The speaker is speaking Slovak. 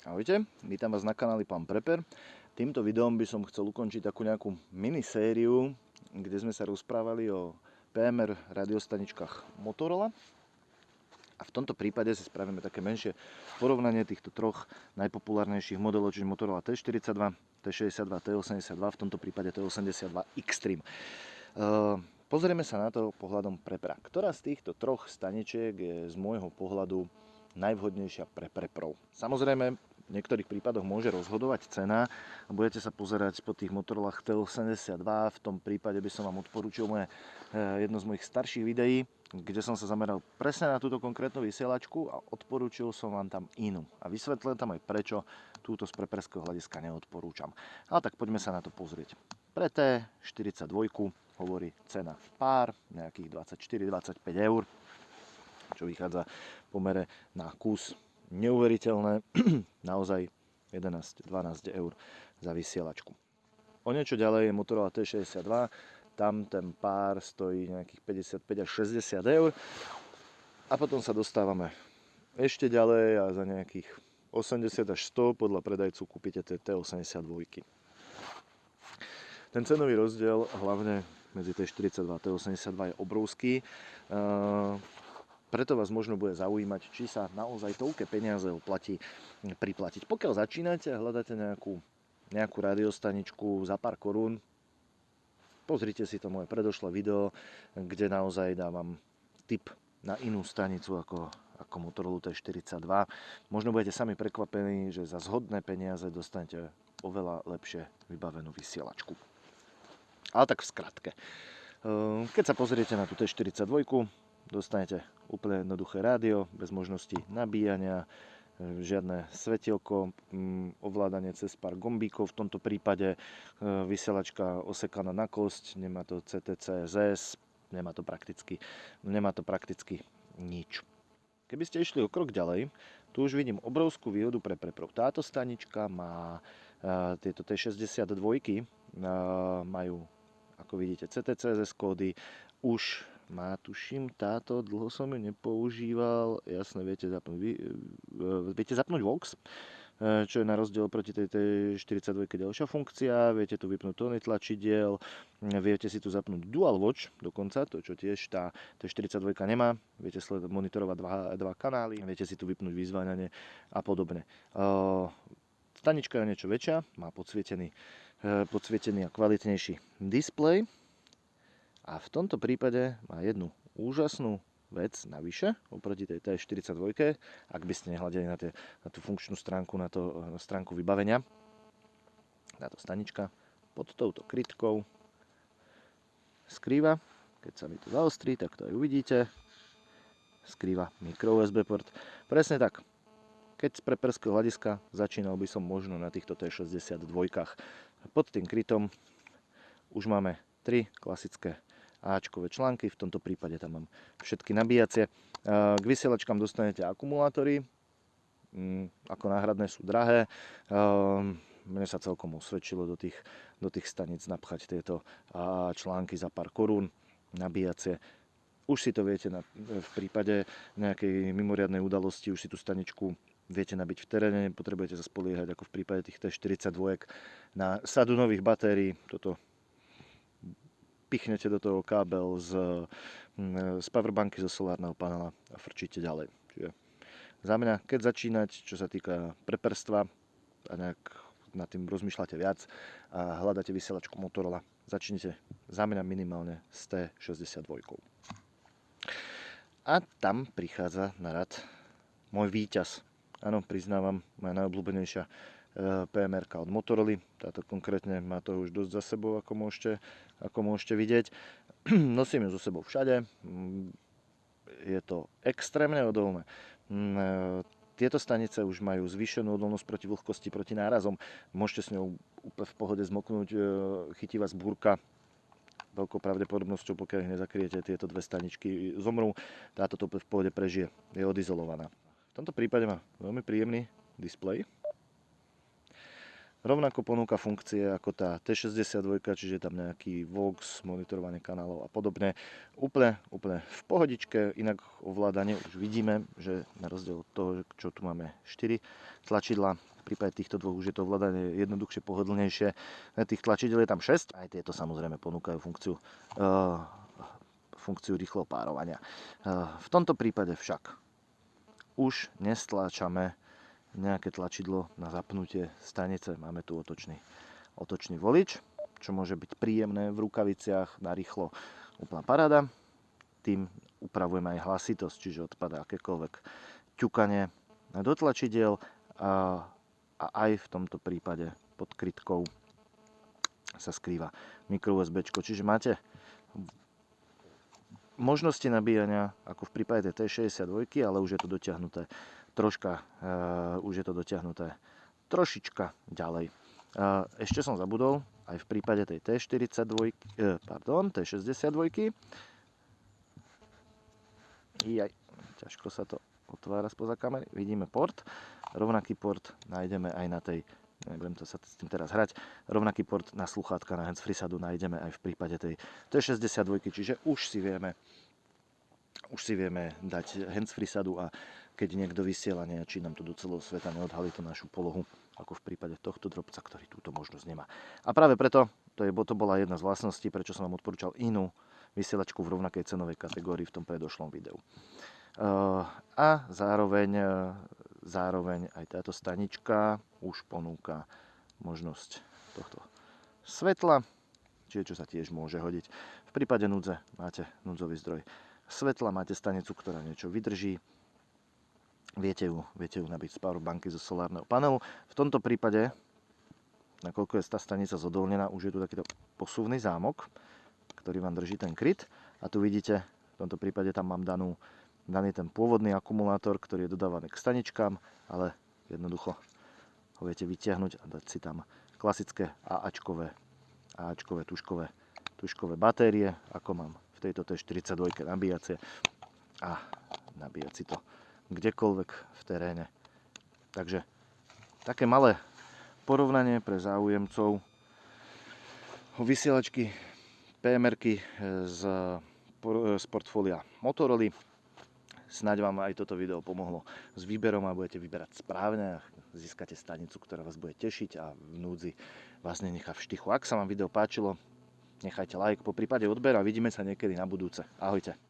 Ahojte, vítam vás na kanáli Pán Prepper. Týmto videom by som chcel ukončiť takú nejakú minisériu, kde sme sa rozprávali o PMR radiostaničkách Motorola. A v tomto prípade si spravíme také menšie porovnanie týchto troch najpopulárnejších modelov, čiže Motorola T42, T62, T82, v tomto prípade T82 Extreme. Pozrieme sa na to pohľadom prepra. Ktorá z týchto troch staničiek je z môjho pohľadu najvhodnejšia pre preprov? Samozrejme, v niektorých prípadoch môže rozhodovať cena. Budete sa pozerať po tých Motorolách T82. V tom prípade by som vám odporúčil jedno z mojich starších videí, kde som sa zameral presne na túto konkrétnu vysielačku a odporúčil som vám tam inú. A vysvetlím tam aj prečo túto z preperského hľadiska neodporúčam. Ale tak poďme sa na to pozrieť. Pre T42 hovorí cena v pár, nejakých 24-25 eur, čo vychádza v pomere na kus neuveriteľné, naozaj 11-12 eur za vysielačku. O niečo ďalej je Motorola T62, tam ten pár stojí nejakých 55 až 60 eur a potom sa dostávame ešte ďalej a za nejakých 80 až 100 podľa predajcu kúpite T82. Ten cenový rozdiel hlavne medzi T42 a T82 je obrovský. Preto vás možno bude zaujímať, či sa naozaj toľké peniaze oplatí priplatiť. Pokiaľ začínate a hľadáte nejakú radiostaničku za pár korún, pozrite si to moje predošlé video, kde naozaj dávam tip na inú stanicu ako Motorola T42. Možno budete sami prekvapení, že za zhodné peniaze dostanete oveľa lepšie vybavenú vysielačku. Ale tak v skratke. Keď sa pozriete na tú T42, dostanete úplne jednoduché rádio, bez možnosti nabíjania, žiadne svetielko, ovládanie cez pár gombíkov. V tomto prípade vysielačka osekaná na kosť, nemá to CTC, ZS, nemá to prakticky nič. Keby ste išli o krok ďalej, tu už vidím obrovskú výhodu pre preprov. Táto stanička má tieto T62, majú, ako vidíte, CTC, ZS kódy, už má, tuším, táto, dlho som ju nepoužíval, jasne, viete zapnúť Vox, čo je na rozdiel proti tej 42 ďalšia funkcia, viete tu vypnúť tóny tlačidiel, viete si tu zapnúť Dual Watch dokonca, to čo tiež tá 42 nemá, viete monitorovať dva kanály, viete si tu vypnúť vyzváňanie a podobne. Stanička je niečo väčšia, má podsvietený a kvalitnejší displej. A v tomto prípade má jednu úžasnú vec navyše oproti tej T42, ak by ste nehľadeli na tú funkčnú stránku, na stránku vybavenia. Táto stanička pod touto krytkou skrýva, keď sa mi to zaostrí, tak to aj uvidíte, skrýva micro USB port. Presne tak. Keď z preperského hľadiska začínal by som možno na týchto T62. Pod tým krytom už máme 3 klasické Ačkové články, v tomto prípade tam mám všetky nabíjacie. K vysielačkám dostanete akumulátory, ako náhradné sú drahé. Mne sa celkom osvedčilo do tých staníc napchať tieto články za pár korún nabíjacie. Už si to viete v prípade nejakej mimoriadnej udalosti, už si tú staničku viete nabiť v teréne, nepotrebujete sa spoliehať ako v prípade tých T42 na sadu nových batérií. Toto pichnete do toho kábel z powerbanky zo solárneho panela a frčíte ďalej. Čiže za mňa, keď začínať, čo sa týka preperstva a nejak nad tým rozmýšľate viac a hľadáte vysielačku Motorola, začnite za mňa minimálne s T62. A tam prichádza na rad môj víťaz. Áno, priznávam, moja najobľúbenejšia PMR-ka od Motorola. Táto konkrétne má to už dosť za sebou, ako môžete vidieť. Nosím ju so sebou všade. Je to extrémne odolné. Tieto stanice už majú zvýšenú odolnosť proti vlhkosti, proti nárazom. Môžete s ňou úplne v pohode zmoknúť, chytí vás búrka. Veľkou pravdepodobnosťou, pokiaľ ich nezakriete, tieto dve staničky zomrú. Táto to v pohode prežije. Je odizolovaná. V tomto prípade má veľmi príjemný displej. Rovnako ponúka funkcie ako tá T62, čiže tam nejaký Vox, monitorovanie kanálov a podobne. Úplne v pohodičke, inak ovládanie už vidíme, že na rozdiel od toho, čo tu máme 4 tlačidla, v prípade týchto dvoch už je to ovládanie jednoduchšie, pohodlnejšie. Tých tlačidel je tam 6, aj tieto samozrejme ponúkajú funkciu rýchleho párovania. V tomto prípade však už nestláčame nejaké tlačidlo na zapnutie stanice. Máme tu otočný volič, čo môže byť príjemné v rukaviciach, na rýchlo, úplná paráda. Tým upravujeme aj hlasitosť, čiže odpadá akékoľvek ťukanie do tlačidiel a aj v tomto prípade pod krytkou sa skrýva micro USB, čiže máte možnosti nabíjania ako v prípade T62, ale už je to dotiahnuté trošička ďalej. Ešte som zabudol, aj v prípade tej T62, T62, ťažko sa to otvára spoza kamery, vidíme port, rovnaký port nájdeme aj na tej, nebudem to sa s tým teraz hrať, rovnaký port na sluchátka na handsfree sadu nájdeme aj v prípade tej T62, čiže už si vieme dať handsfree sadu a keď niekto vysiela či nám to do celého sveta neodhalí to našu polohu, ako v prípade tohto drobca, ktorý túto možnosť nemá. A práve preto, to bola jedna z vlastností, prečo som vám odporúčal inú vysielačku v rovnakej cenovej kategórii v tom predošlom videu. A zároveň aj táto stanička už ponúka možnosť tohto svetla, čiže čo sa tiež môže hodiť. V prípade núdze máte núdzový zdroj svetla, máte stanicu, ktorá niečo vydrží, viete ju nabiť z powerbanky zo solárneho panelu. V tomto prípade, nakoľko je tá stanica zodolnená, už je tu takýto posuvný zámok, ktorý vám drží ten kryt. A tu vidíte, v tomto prípade tam mám daný ten pôvodný akumulátor, ktorý je dodávaný k staničkám, ale jednoducho ho viete vyťahnuť a dať si tam klasické AAčkové tužkové batérie, ako mám v tejto T42 nabíjacie, a nabíjať si to kdekoľvek v teréne. Takže také malé porovnanie pre záujemcov o vysielačky PMR-ky z portfólia Motorola. Snáď vám aj toto video pomohlo s výberom a budete vyberať správne a získate stanicu, ktorá vás bude tešiť a v núdzi vás nenechá v štychu. Ak sa vám video páčilo, nechajte like, poprípade odber a vidíme sa niekedy na budúce. Ahojte.